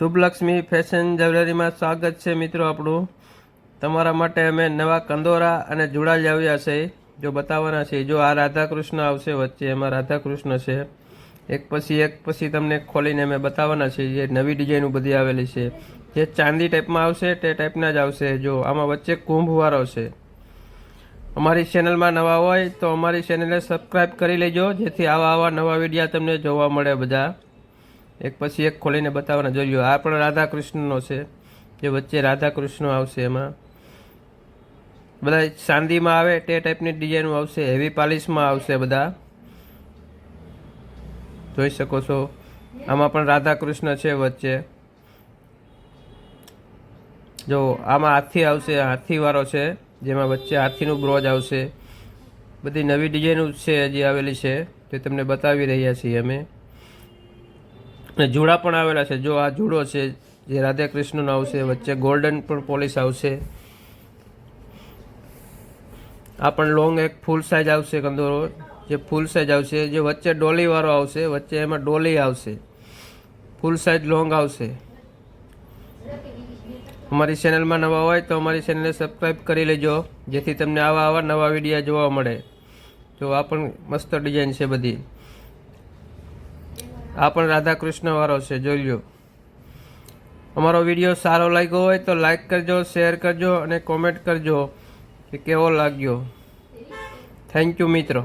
Subbulakshmi fashion જ્વેલરીમાં સ્વાગત છે મિત્રો આપણું। તમારા માટે અમે નવા કંદોરા અને જુડા લાવ્યા છે, જો બતાવવાના છે। જો આ રાધાકૃષ્ણ આવશે વચ્ચે, એમાં રાધાકૃષ્ણ છે। એક પછી તમને ખોલીને અમે બતાવવાના છે। જે નવી ડિઝાઇન બધી આવેલી છે, જે ચાંદી ટાઈપમાં આવશે તે ટાઈપના જ આવશે। જો આમાં વચ્ચે કુંભવાળો છે। અમારી ચેનલમાં નવા હોય તો અમારી ચેનલને સબસ્ક્રાઈબ કરી લેજો, જેથી આવા નવા વિડીયો તમને જોવા મળે બધા। એક પછી એક ખોલીને બતાવવાના। જોજો આ પણ રાધાકૃષ્ણનો છે, જે વચ્ચે રાધાકૃષ્ણ આવશે। એમાં બધા ચાંદીમાં આવે તે ટાઈપની ડિઝાઇન આવશે, હેવી પાલિશમાં આવશે બધા, જોઈ શકો છો। આમાં પણ રાધાકૃષ્ણ છે વચ્ચે। જો આમાં હાથી આવશે, હાથીવાળો છે, જેમાં વચ્ચે હાથીનું બ્રોજ આવશે। બધી નવી ડિઝાઇન છે હજી આવેલી છે, તે તમને બતાવી રહ્યા છીએ અમે। અને જુડા પણ આવેલા છે। જો આ જુડો છે, જે રાધા કૃષ્ણનો આવશે, વચ્ચે ગોલ્ડન પણ પોલિશ આવશે। આ પણ લોંગ એક ફૂલ સાઇઝ આવશે કંદોરો, જે ફૂલ સાઇઝ આવશે, જે વચ્ચે ડોલી વાળો આવશે, વચ્ચે એમાં ડોલી આવશે, ફૂલ સાઇઝ લોંગ આવશે। અમારી ચેનલમાં નવા હોય તો અમારી ચેનલને સબસ્ક્રાઈબ કરી લેજો, જેથી તમને આવા નવા વિડીયો જોવા મળે। જો આ પણ મસ્ત ડિઝાઇન છે બધી। આ પણ રાધાકૃષ્ણ વાળો છે, જોઈ લો। અમારો વિડીયો સારો લાગ્યો હોય તો લાઈક કરજો, શેર કરજો અને કોમેન્ટ કરજો કે કેવો લાગ્યો। થેન્ક યુ મિત્રો।